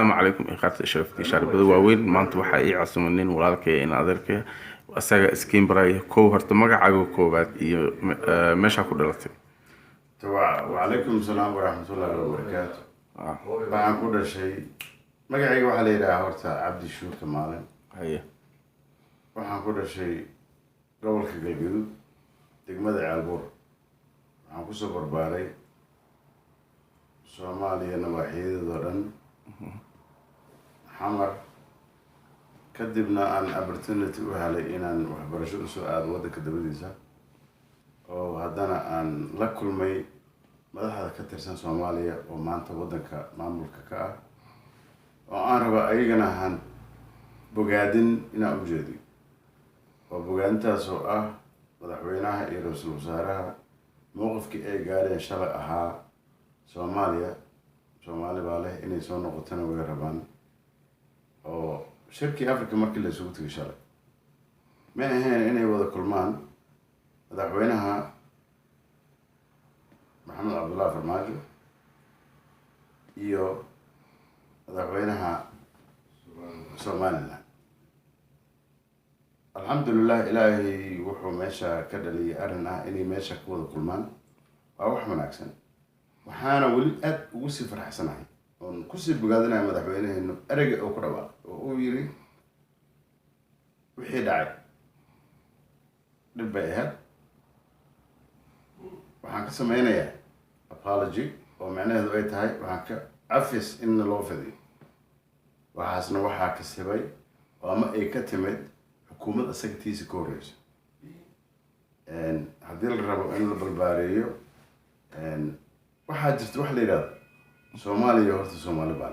السلام عليكم إخواتي شرفتي شاربada waaweyn maanta waxa ay casuumaneen walaalkay in adeerkay asaga iskiin baray koow horta magacaaga koobaad iyo meesha ku dhalatay وعليكم السلام ورحمة الله وبركاته waxaan ku dhashay magacayga waxaa la yidhahaa horta cabdi shuurka maalin haye waxaan ku dhashay gobolka galgaduud degmada caalbuur waxaan kusoo barbaaray soomaaliya nawaaxiyadeedoo dhan xamar kadibna aan opportunity u helay inaan waxbarasho usoo aado waddanka dabadiisa oo haddana aan la kulmay madaxda ka tirsan soomaaliya oo maanta waddanka maamulka ka ah oo aan raba ayagana ahaan bogaadin inaan u jeediyo oo bogaadintaas oo ah madaxweynaha iyo ra-iisul wasaaraha mowqifkii ay gaareen shalay ahaa soomaaliya soomaali baa leh inay soo noqotana way rabaan oo shirkii africa markii la isugu tegay shalay ma ahayn inay wada kulmaan madaxweynaha maxamed cabdullaahi farmaajo iyo madaxweynaha somaliland alxamdulilah ilaahay wuxuu meesha ka dhaliyay arrin ah inay meesha ku wada kulmaan waa wax wanaagsan waxaana weli aad ugu sii faraxsanahay oon kusii bogaadinaya madaxweyneheenu ereyga oo ku dhawaaq oo uu yiri wixii dhacay dhib bay ahayd waxaan ka sameynayaa apology oo macnaheedu ay tahay waxaan ka cafis in loo fidiyo waxaasna waxaa kasibay oo ama ay ka timid xukuumad asagtiisa ka horeyso haddii la rabo in la balbaareeyo waxaa jirta wax la yidhahdo soomaaliya horta soomaali baa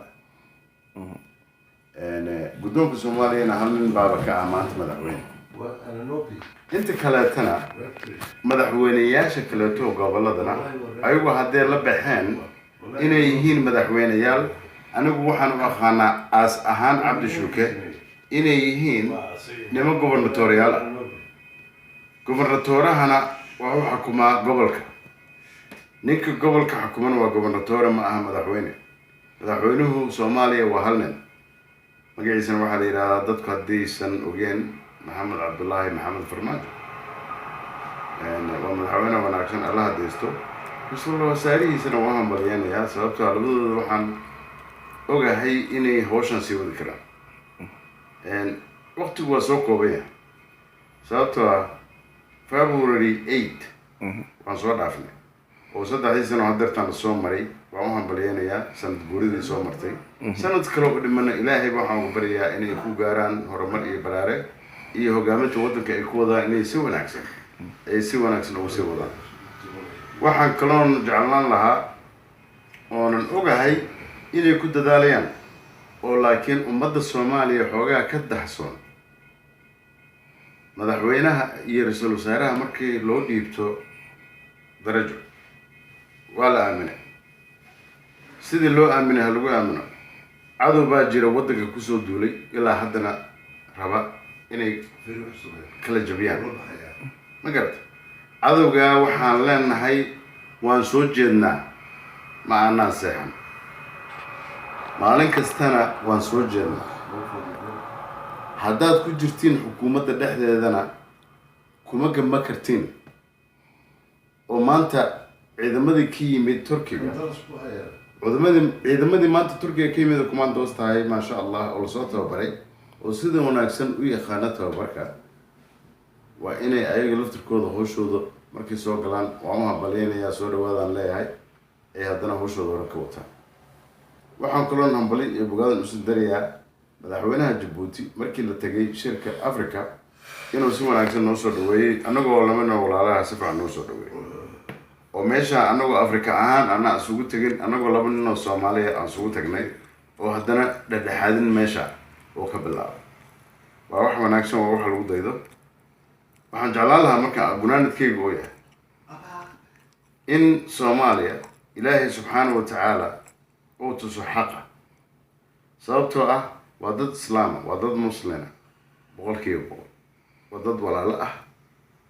leh guddoonka soomaaliyana hal nin baaba ka ah maanta madaxweyne inta kaleetana madaxweyneyaasha kaleeto gobolladana ayagu haddee la baxeen inay yihiin madaxweyneyaal anigu waxaan u aqaanaa aas ahaan cabdi shuuke inay yihiin niman gobernatoriyaal ah gobernatorahana waa u xukumaa gobolka ninka gobolka xukumana waa gobernatore ma aha madaxweyne madaxweynuhu soomaaliya waa hal nin magaciisana waxaa la yidhahdaa dadku haddaysan ogeen maxamed cabdullaahi maxamed farmaajo waa madaxweyne wanaagsan alla hadaysto ra-iisul wasaarihiisana waa hambalyeynayaa sababtoo labadooda waxaan ogahay inay hawshan sii wadi karaan waqtigu waa soo koobaya sababtoo ah February 8 waan soo dhaafnay oo 3 sano hadeertaan soo maray waan u hambalyeynayaa sanad guuridii soo martay sanad kale oo dhimana ilaahay waxaan u baryaa inay ku gaaraan horumar iyo baraare iyo hogaaminta waddanka ay ku wadaan inay si wanaagsan ugu sii wadaan waxaan kaloon jeclaan lahaa oonan ogahay inay ku dadaalayaan oo laakiin ummadda soomaaliya xoogaa ka daxsoon madaxweynaha iyo ra-iisul wasaaraha markii loo dhiibto darajo waa la aaminay sidii loo aaminay ha lagu aamino cadow baa jira waddanka kusoo duulay ilaa haddana raba inay kala jabiyaan ma garata cadowgaa waxaan leenahay waan soo jeednaa ma aanaan seexan maalin kastana waan soo jeednaa haddaad ku jirtiin xukuumadda dhexdeedana kuma gamba kartiin oo maanta ciidamadii ka yimid turkiga ciidamadii maanta turkiga ka yimid kumaan doos tahay maasha allah oo lasoo tababaray oo sida wanaagsan u yaqaana tababarka waa inay ayaga laftirkooda hawshooda markay soo galaan waan u hambalyeynayaa soo dhawaadaan leeyahay ay haddana hawshooda hore ka wataan waxaan kaloon hambali iyo bogaadan usi darayaa madaxweynaha jabuuti markii la tegay shirka africa inuu si wanaagsan noo soo dhaweeyey annagoo lamana walaalaha si fiican noo soo dhaweeyey oo meesha annagoo africa ahaan ana isugu tegin annagoo laba nin oo soomaaliya aan isugu tagnay oo haddana dhexdhexaadin meesha oo ka bilaabay waa wax wanaagsan waa wax lagu daydo waxaan jeclaan lahaa marka gunaanadkayga oo yahay in soomaaliya ilaahay subxaana wa tacaala uu tuso xaqa sababtoo ah waa dad islaama waa dad muslina 100% waa dad walaalo ah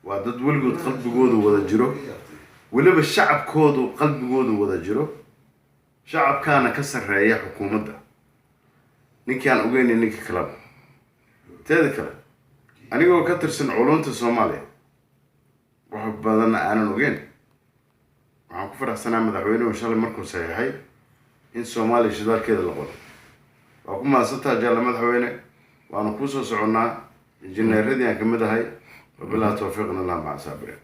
waa dad weligood qalbigoodu wada jiro weliba shacabkoodu qalbigoodu wada jiro shacabkaana ka sarreeya xukuumadda ninkii aan ogeyni ninka kalaba teeda kale anigoo ka tirsan culunta Soomaaliya wax badan aanan ogeyn waxaan ku faraxsanaa madaxweynuhu shalay markuu saxiixay in Soomaaliya shidaalkeeda la qodo waa ku mahadsantahay jalla madaxweyne waana ku soo soconnaa injineeradii aan ka mid ahay wabillahi tawfiiqna allah maca saabiriin